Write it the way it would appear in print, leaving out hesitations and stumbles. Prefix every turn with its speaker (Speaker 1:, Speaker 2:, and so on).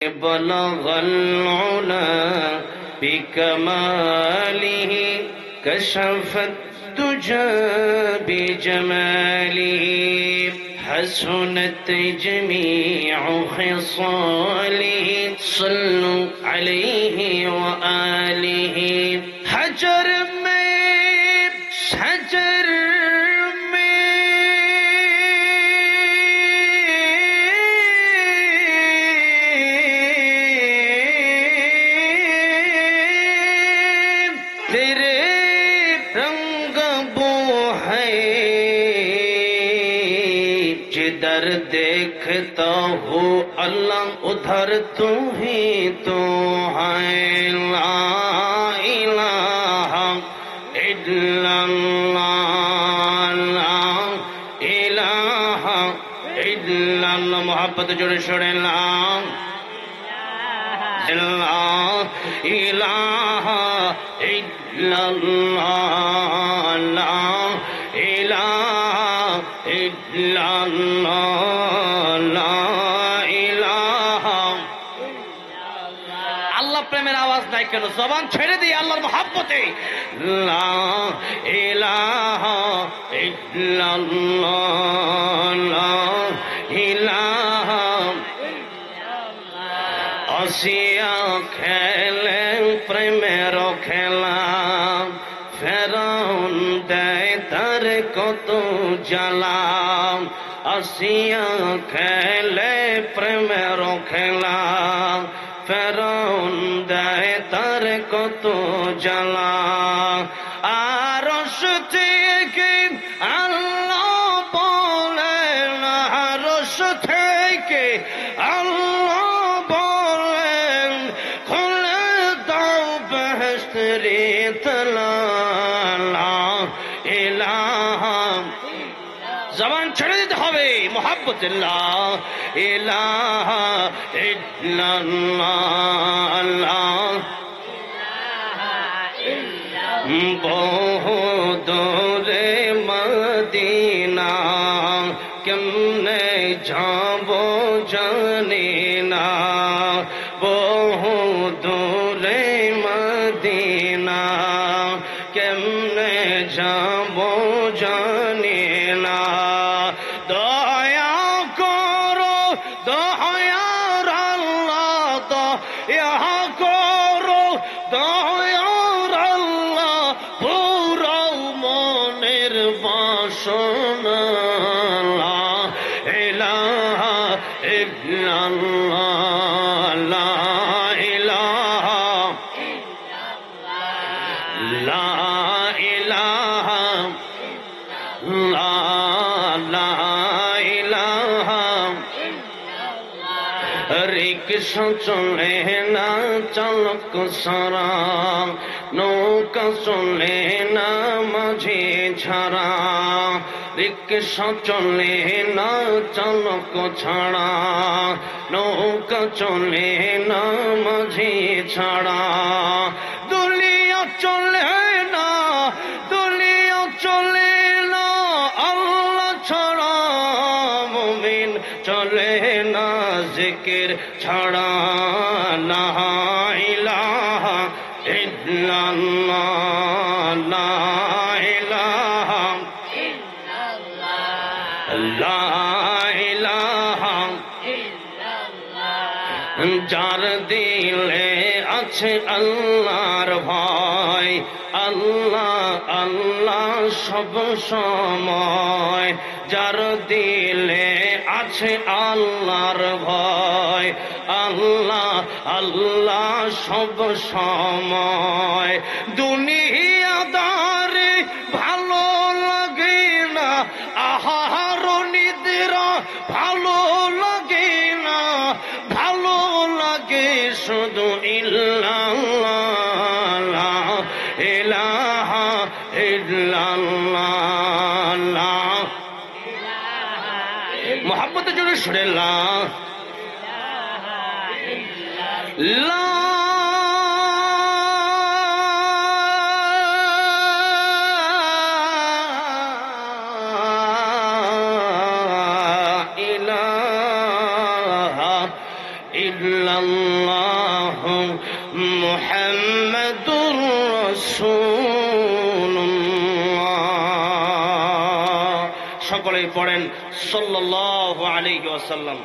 Speaker 1: بلغ العلا بكماله كشف الدجى بجماله حسنت جميع خصاله صلوا عليه وآله حجر में शजर तेरे रंग बो है जिधर देखता हो अल्लाह उधर तू ही तो है ला इलाहा इल्लल्लाह ला इलाहा इल्लल्लाह मोहब्बत जोड़े छोड़े ला इलाहा इल्लल्लाह ला इलाहा इल्लल्लाह ला इलाहा আল্লাহ প্রেমের আওয়াজ নাই কেন জবান ছেড়ে দিয়ে আল্লাহর মহব্বতে লা ইলাহা ইল্লাল্লাহ লা ইলাহা আসিয়া খেলে প্রেমের খেলা ফেরাউন দেয় তার কত জ্বালা আসিয়া খেলে প্রেমের খেলা ফেরাউন দেয় তার কত জ্বালা আরশ থেকে আল্লাহ বলেন আরশ থেকে আল্লাহ জবান ছেড়ে দিতে হবে মোহাব্বতুল্লাহ ইলাহা ইল্লাল্লাহ বহু দূরে মদিনা কেমনে যাব জানি না বহু দূরে মদিনা কেমনে যাব জানি না দয়া করো দয়ার আল্লাহ দয়া করো দয়ার আল্লাহ পুরো মনের বাসনা লা ইলাহা ইল্লাল্লাহ লা ইলাহা লা ইলাহা লা ইলাহা রিকশা চলে না চালক সারা নৌকা চলে না মাঝে ছাড়া রিকশা চলে না চালক ছাড়া নৌকা চলে না মাঝে ছাড়া দুনিয়া চলে না দুনিয়া চলে না আল্লাহ ছাড়া মুমিন চলে না জিকির ছাড়া লা ইলাহা ইল্লাল্লাহ লা ইলাহা লা ইলাহা যার দিলে আছে আল্লাহর ভয় আল্লাহ আল্লাহ সব সময় যার দিলে আছে আল্লাহর ভয় আল্লাহ আল্লাহ সব সময় দুনিয়াদারে ভালো লাগে না আহার নিদ্রা ভালো লাগে না ভালো লাগে শুধু ইল্লাল্লাহ লা ইলাহা ইল্লাল্লাহ লা মোহাব্বতে জোরে সুরে লা লা ইলাহা ইল্লাল্লাহ মুহাম্মাদুর রাসূলুল্লাহ। সকলেই পড়েন সাল্লাল্লাহু আলাইহি ওয়াসাল্লাম।